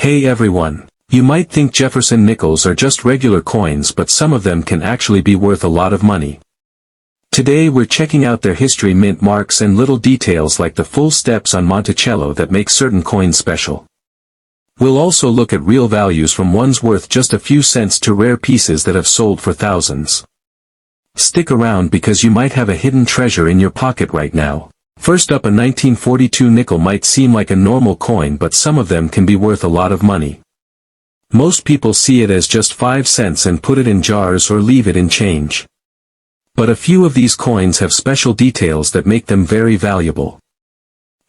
Hey everyone. You might think Jefferson nickels are just regular coins, but some of them can actually be worth a lot of money. Today we're checking out their history, mint marks, and little details like the full steps on Monticello that make certain coins special. We'll also look at real values from ones worth just a few cents to rare pieces that have sold for thousands. Stick around because you might have a hidden treasure in your pocket right now. First up, a 1942 nickel might seem like a normal coin, but some of them can be worth a lot of money. Most people see it as just 5 cents and put it in jars or leave it in change. But a few of these coins have special details that make them very valuable.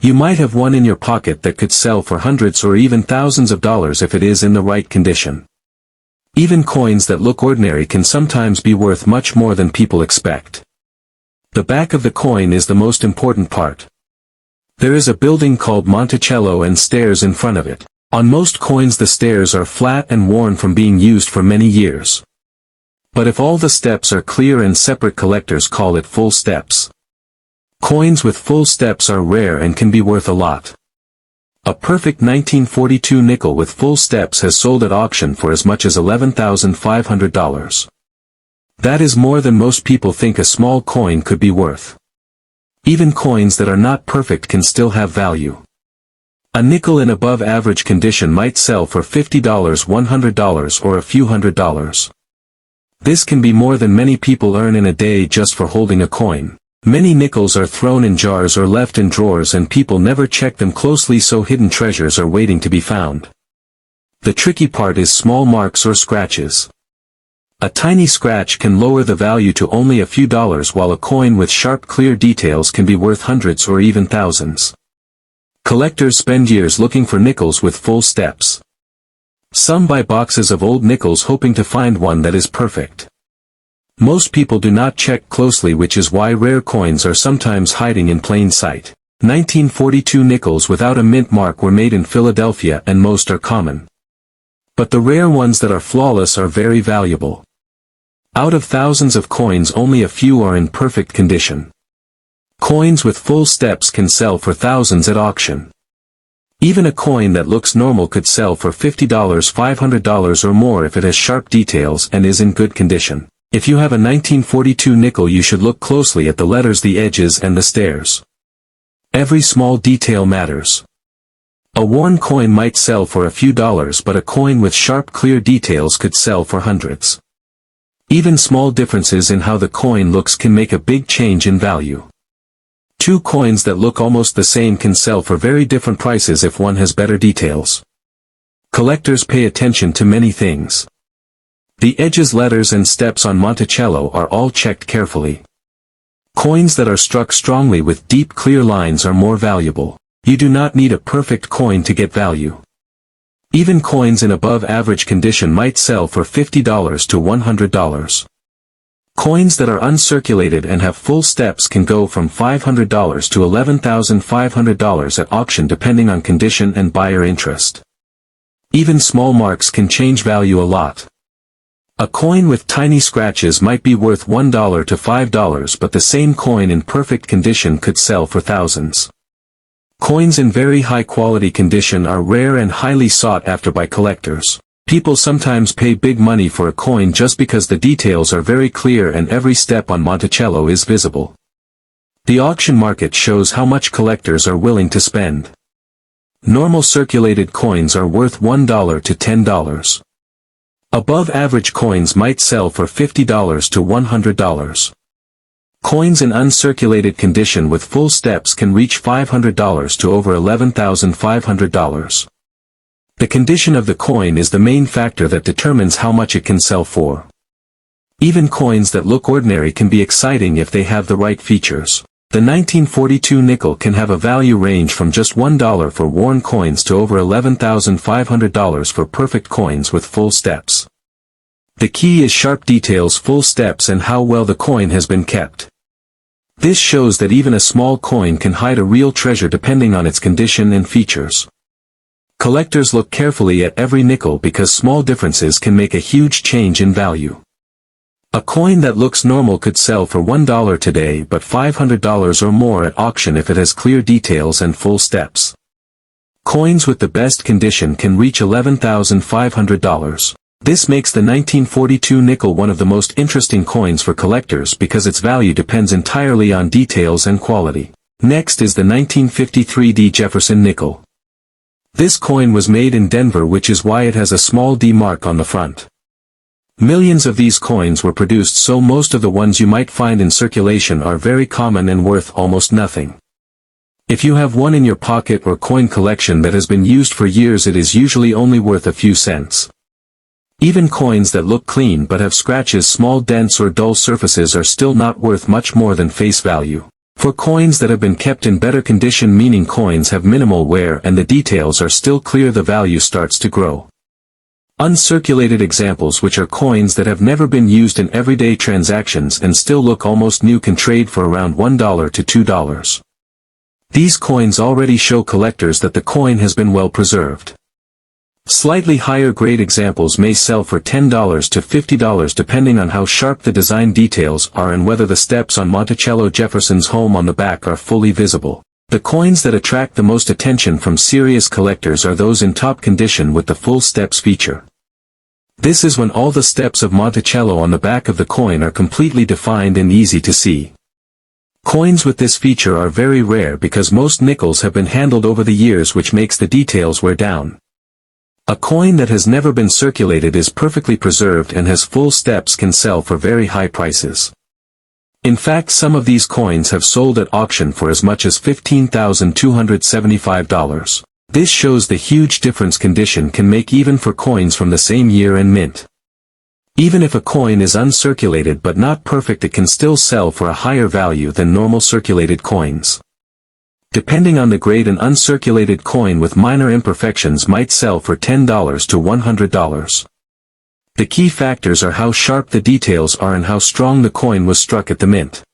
You might have one in your pocket that could sell for hundreds or even thousands of dollars if it is in the right condition. Even coins that look ordinary can sometimes be worth much more than people expect. The back of the coin is the most important part. There is a building called Monticello and stairs in front of it. On most coins the stairs are flat and worn from being used for many years. But if all the steps are clear and separate, collectors call it full steps. Coins with full steps are rare and can be worth a lot. A perfect 1942 nickel with full steps has sold at auction for as much as $11,500. That is more than most people think a small coin could be worth. Even coins that are not perfect can still have value. A nickel in above average condition might sell for $50, $100, or a few $100s. This can be more than many people earn in a day just for holding a coin. Many nickels are thrown in jars or left in drawers and people never check them closely, so hidden treasures are waiting to be found. The tricky part is small marks or scratches. A tiny scratch can lower the value to only a few dollars, while a coin with sharp, clear details can be worth hundreds or even thousands. Collectors spend years looking for nickels with full steps. Some buy boxes of old nickels hoping to find one that is perfect. Most people do not check closely, which is why rare coins are sometimes hiding in plain sight. 1942 nickels without a mint mark were made in Philadelphia and most are common. But the rare ones that are flawless are very valuable. Out of thousands of coins, only a few are in perfect condition. Coins with full steps can sell for thousands at auction. Even a coin that looks normal could sell for $50, $500 or more if it has sharp details and is in good condition. If you have a 1942 nickel, you should look closely at the letters, the edges, and the stairs. Every small detail matters. A worn coin might sell for a few dollars, but a coin with sharp, clear details could sell for hundreds. Even small differences in how the coin looks can make a big change in value. Two coins that look almost the same can sell for very different prices if one has better details. Collectors pay attention to many things. The edges, letters, and steps on Monticello are all checked carefully. Coins that are struck strongly with deep, clear lines are more valuable. You do not need a perfect coin to get value. Even coins in above average condition might sell for $50 to $100. Coins that are uncirculated and have full steps can go from $500 to $11,500 at auction, depending on condition and buyer interest. Even small marks can change value a lot. A coin with tiny scratches might be worth $1 to $5, but the same coin in perfect condition could sell for thousands. Coins in very high quality condition are rare and highly sought after by collectors. People sometimes pay big money for a coin just because the details are very clear and every step on Monticello is visible. The auction market shows how much collectors are willing to spend. Normal circulated coins are worth $1 to $10. Above average coins might sell for $50 to $100. Coins in uncirculated condition with full steps can reach $500 to over $11,500. The condition of the coin is the main factor that determines how much it can sell for. Even coins that look ordinary can be exciting if they have the right features. The 1942 nickel can have a value range from just $1 for worn coins to over $11,500 for perfect coins with full steps. The key is sharp details, full steps, and how well the coin has been kept. This shows that even a small coin can hide a real treasure depending on its condition and features. Collectors look carefully at every nickel because small differences can make a huge change in value. A coin that looks normal could sell for $1 today, but $500 or more at auction if it has clear details and full steps. Coins with the best condition can reach $11,500. This makes the 1942 nickel one of the most interesting coins for collectors because its value depends entirely on details and quality. Next is the 1953 D Jefferson nickel. This coin was made in Denver, which is why it has a small D mark on the front. Millions of these coins were produced, so most of the ones you might find in circulation are very common and worth almost nothing. If you have one in your pocket or coin collection that has been used for years, it is usually only worth a few cents. Even coins that look clean but have scratches, small dents or dull surfaces are still not worth much more than face value. For coins that have been kept in better condition, meaning coins have minimal wear and the details are still clear, the value starts to grow. Uncirculated examples, which are coins that have never been used in everyday transactions and still look almost new, can trade for around $1 to $2. These coins already show collectors that the coin has been well preserved. Slightly higher grade examples may sell for $10 to $50 depending on how sharp the design details are and whether the steps on Monticello Jefferson's home on the back are fully visible. The coins that attract the most attention from serious collectors are those in top condition with the full steps feature. This is when all the steps of Monticello on the back of the coin are completely defined and easy to see. Coins with this feature are very rare because most nickels have been handled over the years, which makes the details wear down. A coin that has never been circulated is perfectly preserved and has full steps can sell for very high prices. In fact, some of these coins have sold at auction for as much as $15,275. This shows the huge difference condition can make even for coins from the same year and mint. Even if a coin is uncirculated but not perfect, it can still sell for a higher value than normal circulated coins. Depending on the grade, an uncirculated coin with minor imperfections might sell for $10 to $100. The key factors are how sharp the details are and how strong the coin was struck at the mint.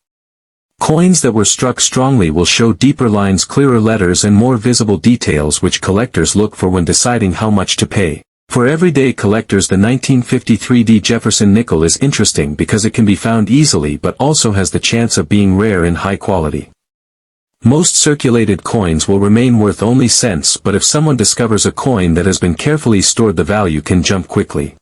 Coins that were struck strongly will show deeper lines, clearer letters and more visible details, which collectors look for when deciding how much to pay. For everyday collectors, the 1953 D Jefferson nickel is interesting because it can be found easily but also has the chance of being rare in high quality. Most circulated coins will remain worth only cents, but if someone discovers a coin that has been carefully stored, the value can jump quickly.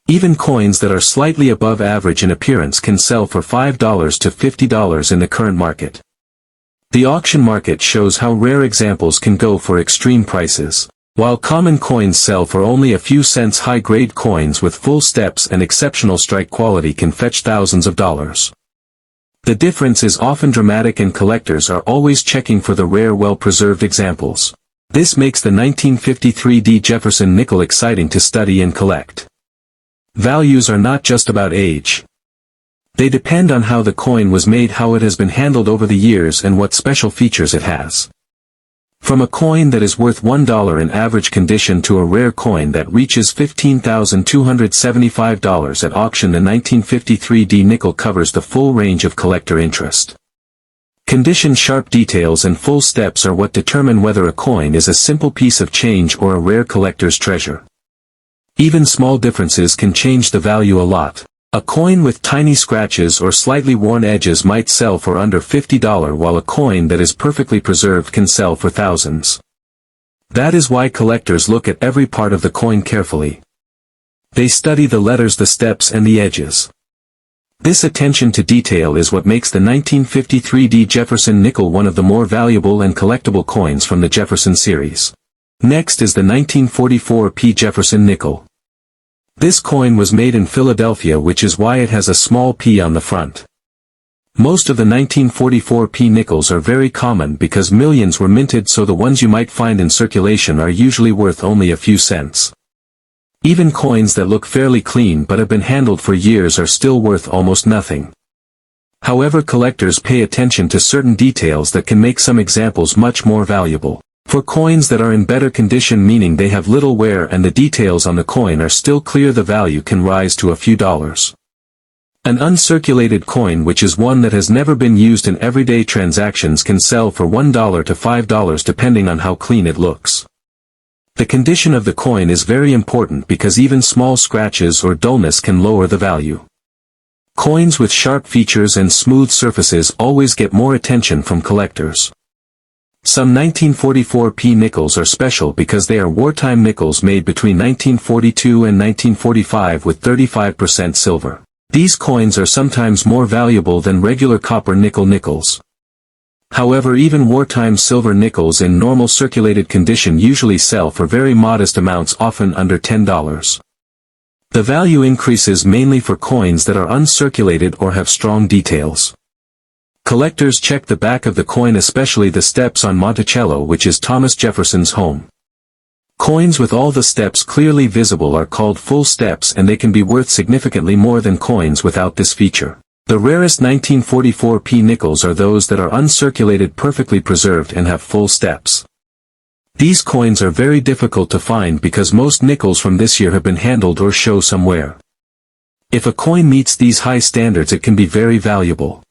Even coins that are slightly above average in appearance can sell for $5 to $50 in the current market. The auction market shows how rare examples can go for extreme prices. While common coins sell for only a few cents, high-grade coins with full steps and exceptional strike quality can fetch thousands of dollars. The difference is often dramatic and collectors are always checking for the rare, well-preserved examples. This makes the 1953 D Jefferson nickel exciting to study and collect. Values are not just about age. They depend on how the coin was made, how it has been handled over the years, and what special features it has. From a coin that is worth $1 in average condition to a rare coin that reaches $15,275 at auction, the 1953 D nickel covers the full range of collector interest. Condition, sharp details and full steps are what determine whether a coin is a simple piece of change or a rare collector's treasure. Even small differences can change the value a lot. A coin with tiny scratches or slightly worn edges might sell for under $50, while a coin that is perfectly preserved can sell for thousands. That is why collectors look at every part of the coin carefully. They study the letters, the steps and the edges. This attention to detail is what makes the 1953 D Jefferson nickel one of the more valuable and collectible coins from the Jefferson series. Next is the 1944 P Jefferson nickel. This coin was made in Philadelphia, which is why it has a small P on the front. Most of the 1944 P nickels are very common because millions were minted, so the ones you might find in circulation are usually worth only a few cents. Even coins that look fairly clean but have been handled for years are still worth almost nothing. However, collectors pay attention to certain details that can make some examples much more valuable. For coins that are in better condition, meaning they have little wear and the details on the coin are still clear, the value can rise to a few dollars. An uncirculated coin, which is one that has never been used in everyday transactions, can sell for $1 to $5 depending on how clean it looks. The condition of the coin is very important because even small scratches or dullness can lower the value. Coins with sharp features and smooth surfaces always get more attention from collectors. Some 1944p nickels are special because they are wartime nickels made between 1942 and 1945 with 35% silver. These coins are sometimes more valuable than regular copper nickel nickels. However, even wartime silver nickels in normal circulated condition usually sell for very modest amounts, often under $10. The value increases mainly for coins that are uncirculated or have strong details. Collectors check the back of the coin, especially the steps on Monticello, which is Thomas Jefferson's home. Coins with all the steps clearly visible are called full steps, and they can be worth significantly more than coins without this feature. The rarest 1944p nickels are those that are uncirculated, perfectly preserved, and have full steps. These coins are very difficult to find because most nickels from this year have been handled or show some wear. If a coin meets these high standards, it can be very valuable.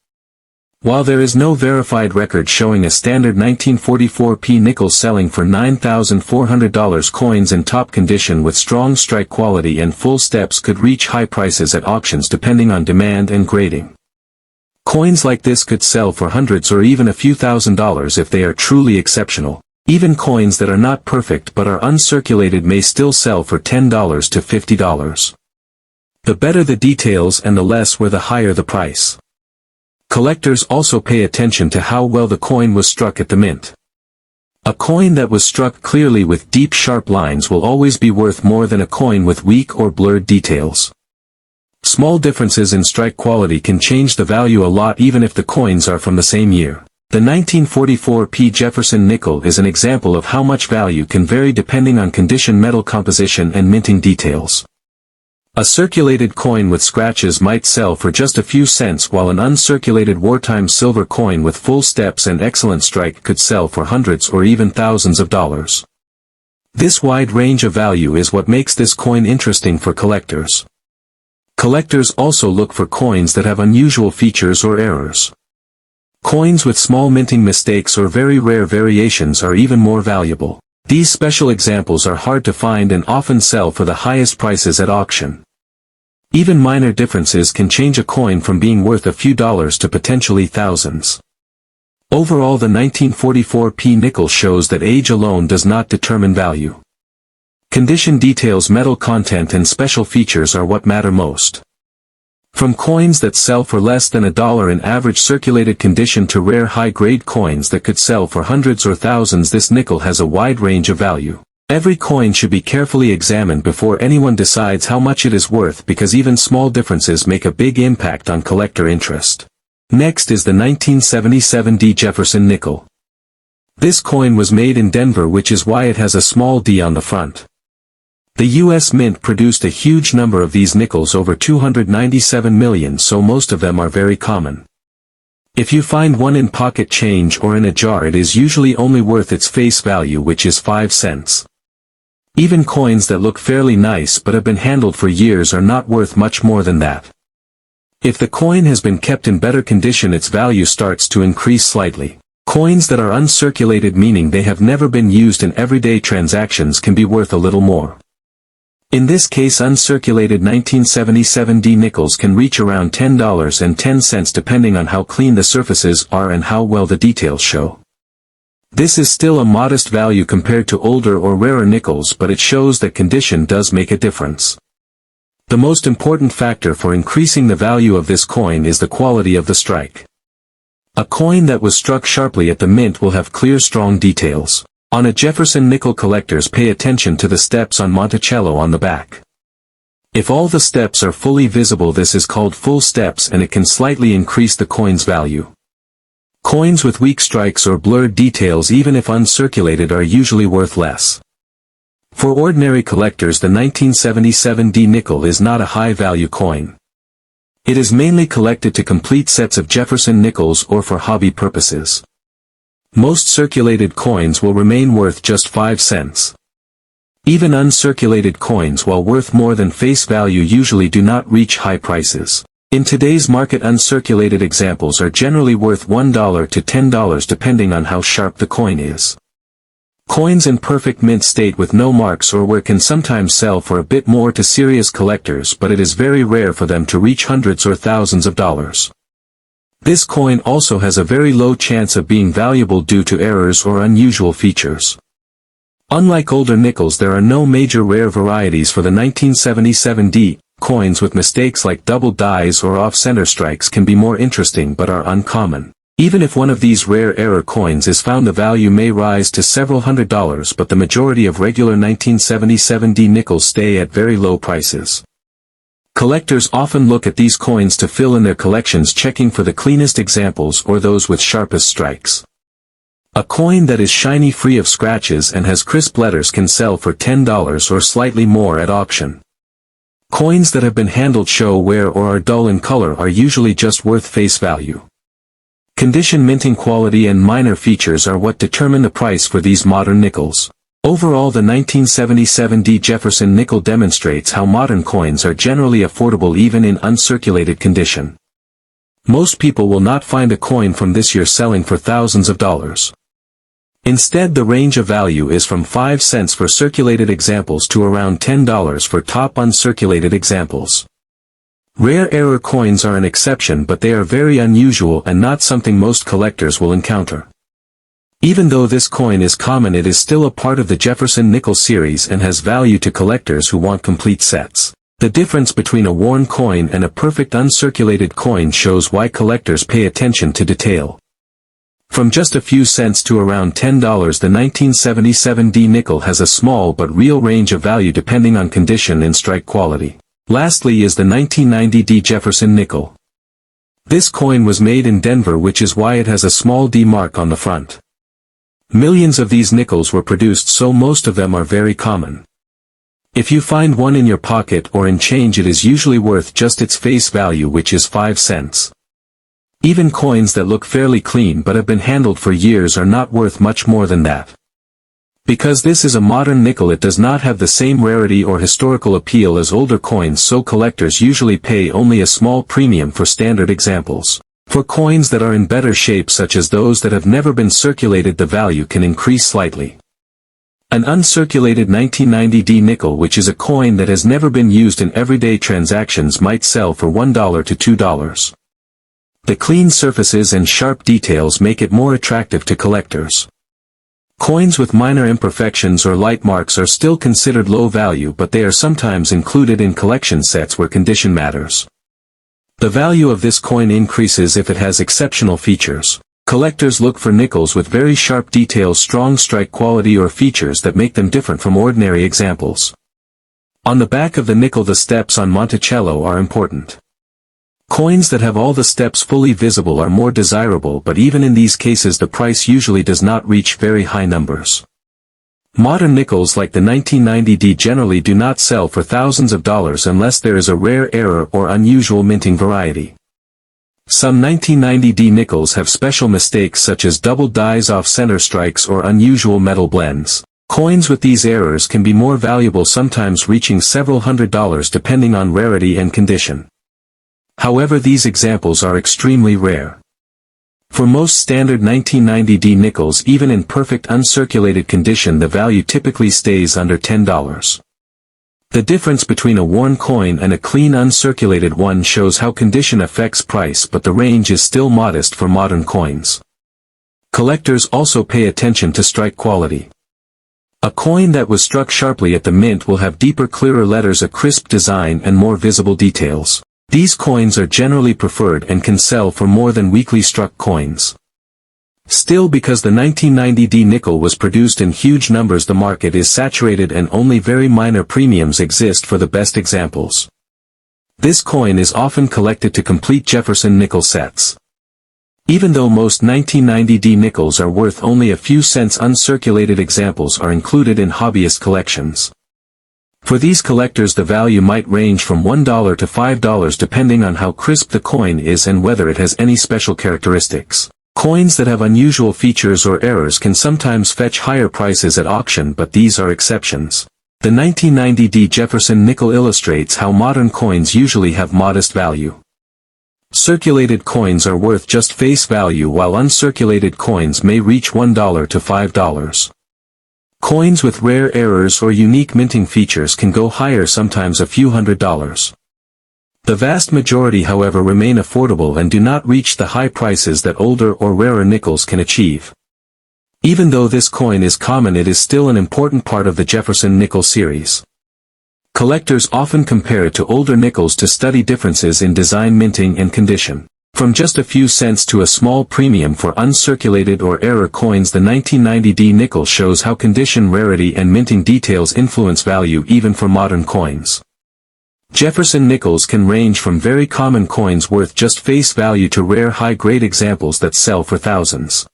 While there is no verified record showing a standard 1944p nickel selling for $9,400, coins in top condition with strong strike quality and full steps could reach high prices at auctions depending on demand and grading. Coins like this could sell for hundreds or even a few $1,000s if they are truly exceptional. Even coins that are not perfect but are uncirculated may still sell for $10 to $50. The better the details and the less wear, the higher the price. Collectors also pay attention to how well the coin was struck at the mint. A coin that was struck clearly with deep sharp lines will always be worth more than a coin with weak or blurred details. Small differences in strike quality can change the value a lot even if the coins are from the same year. The 1944p Jefferson nickel is an example of how much value can vary depending on condition, metal composition, and minting details. A circulated coin with scratches might sell for just a few cents, while an uncirculated wartime silver coin with full steps and excellent strike could sell for hundreds or even thousands of dollars. This wide range of value is what makes this coin interesting for collectors. Collectors also look for coins that have unusual features or errors. Coins with small minting mistakes or very rare variations are even more valuable. These special examples are hard to find and often sell for the highest prices at auction. Even minor differences can change a coin from being worth a few dollars to potentially thousands. Overall, the 1944p nickel shows that age alone does not determine value. Condition, details, metal content, and special features are what matter most. From coins that sell for less than $1 in average circulated condition to rare high-grade coins that could sell for hundreds or thousands, this nickel has a wide range of value. Every coin should be carefully examined before anyone decides how much it is worth, because even small differences make a big impact on collector interest. Next is the 1977 D Jefferson nickel. This coin was made in Denver, which is why it has a small D on the front. The U.S. Mint produced a huge number of these nickels, over 297 million, so most of them are very common. If you find one in pocket change or in a jar, it is usually only worth its face value, which is 5 cents. Even coins that look fairly nice but have been handled for years are not worth much more than that. If the coin has been kept in better condition, its value starts to increase slightly. Coins that are uncirculated, meaning they have never been used in everyday transactions, can be worth a little more. In this case, uncirculated 1977 D nickels can reach around $10.10 depending on how clean the surfaces are and how well the details show. This is still a modest value compared to older or rarer nickels, but it shows that condition does make a difference. The most important factor for increasing the value of this coin is the quality of the strike. A coin that was struck sharply at the mint will have clear, strong details. On a Jefferson nickel, collectors pay attention to the steps on Monticello on the back. If all the steps are fully visible, this is called full steps, and it can slightly increase the coin's value. Coins with weak strikes or blurred details, even if uncirculated, are usually worth less. For ordinary collectors, the 1977 D nickel is not a high-value coin. It is mainly collected to complete sets of Jefferson nickels or for hobby purposes. Most circulated coins will remain worth just 5 cents. Even uncirculated coins, while worth more than face value, usually do not reach high prices. In today's market, uncirculated examples are generally worth $1 to $10 depending on how sharp the coin is. Coins in perfect mint state with no marks or wear can sometimes sell for a bit more to serious collectors, but it is very rare for them to reach hundreds or thousands of dollars. This coin also has a very low chance of being valuable due to errors or unusual features. Unlike older nickels, there are no major rare varieties for the 1977D. Coins with mistakes like double dies or off-center strikes can be more interesting but are uncommon. Even if one of these rare error coins is found, the value may rise to several $100s, but the majority of regular 1977D nickels stay at very low prices. Collectors often look at these coins to fill in their collections, checking for the cleanest examples or those with sharpest strikes. A coin that is shiny, free of scratches, and has crisp letters can sell for $10 or slightly more at auction. Coins that have been handled, show wear, or are dull in color are usually just worth face value. Condition, minting quality, and minor features are what determine the price for these modern nickels. Overall, the 1977D Jefferson nickel demonstrates how modern coins are generally affordable even in uncirculated condition. Most people will not find a coin from this year selling for thousands of dollars. Instead, the range of value is from 5 cents for circulated examples to around $10 for top uncirculated examples. Rare error coins are an exception, but they are very unusual and not something most collectors will encounter. Even though this coin is common, it is still a part of the Jefferson nickel series and has value to collectors who want complete sets. The difference between a worn coin and a perfect uncirculated coin shows why collectors pay attention to detail. From just a few cents to around $10, the 1977D nickel has a small but real range of value depending on condition and strike quality. Lastly is the 1990D Jefferson nickel. This coin was made in Denver, which is why it has a small D mark on the front. Millions of these nickels were produced, so most of them are very common. If you find one in your pocket or in change, it is usually worth just its face value, which is 5 cents. Even coins that look fairly clean but have been handled for years are not worth much more than that. Because this is a modern nickel, it does not have the same rarity or historical appeal as older coins, so collectors usually pay only a small premium for standard examples. For coins that are in better shape, such as those that have never been circulated, the value can increase slightly. An uncirculated 1990D nickel, which is a coin that has never been used in everyday transactions, might sell for $1 to $2. The clean surfaces and sharp details make it more attractive to collectors. Coins with minor imperfections or light marks are still considered low value, but they are sometimes included in collection sets where condition matters. The value of this coin increases if it has exceptional features. Collectors look for nickels with very sharp details, strong strike quality, or features that make them different from ordinary examples. On the back of the nickel, the steps on Monticello are important. Coins that have all the steps fully visible are more desirable, but even in these cases the price usually does not reach very high numbers. Modern nickels like the 1990D generally do not sell for thousands of dollars unless there is a rare error or unusual minting variety. Some 1990D nickels have special mistakes such as double dies, off-center strikes, or unusual metal blends. Coins with these errors can be more valuable, sometimes reaching several $100s depending on rarity and condition. However, these examples are extremely rare. For most standard 1990D nickels, even in perfect uncirculated condition, the value typically stays under $10. The difference between a worn coin and a clean uncirculated one shows how condition affects price, but the range is still modest for modern coins. Collectors also pay attention to strike quality. A coin that was struck sharply at the mint will have deeper, clearer letters, a crisp design, and more visible details. These coins are generally preferred and can sell for more than weakly struck coins. Still, because the 1990D nickel was produced in huge numbers, the market is saturated and only very minor premiums exist for the best examples. This coin is often collected to complete Jefferson nickel sets. Even though most 1990D nickels are worth only a few cents, uncirculated examples are included in hobbyist collections. For these collectors, the value might range from $1 to $5 depending on how crisp the coin is and whether it has any special characteristics. Coins that have unusual features or errors can sometimes fetch higher prices at auction, but these are exceptions. The 1990D Jefferson nickel illustrates how modern coins usually have modest value. Circulated coins are worth just face value, while uncirculated coins may reach $1 to $5. Coins with rare errors or unique minting features can go higher, sometimes a few $100s. The vast majority, however, remain affordable and do not reach the high prices that older or rarer nickels can achieve. Even though this coin is common, it is still an important part of the Jefferson nickel series. Collectors often compare it to older nickels to study differences in design, minting, and condition. From just a few cents to a small premium for uncirculated or error coins, the 1990D nickel shows how condition, rarity, and minting details influence value even for modern coins. Jefferson nickels can range from very common coins worth just face value to rare high-grade examples that sell for thousands.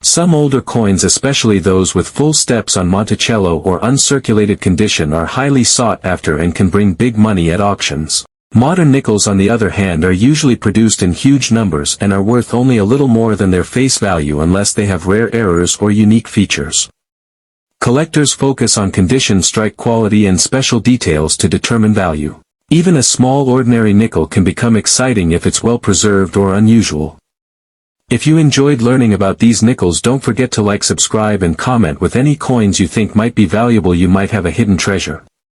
Some older coins, especially those with full steps on Monticello or uncirculated condition, are highly sought after and can bring big money at auctions. Modern nickels, on the other hand, are usually produced in huge numbers and are worth only a little more than their face value unless they have rare errors or unique features. Collectors focus on condition, strike quality, and special details to determine value. Even a small ordinary nickel can become exciting if it's well preserved or unusual. If you enjoyed learning about these nickels, don't forget to like, subscribe, and comment with any coins you think might be valuable. You might have a hidden treasure.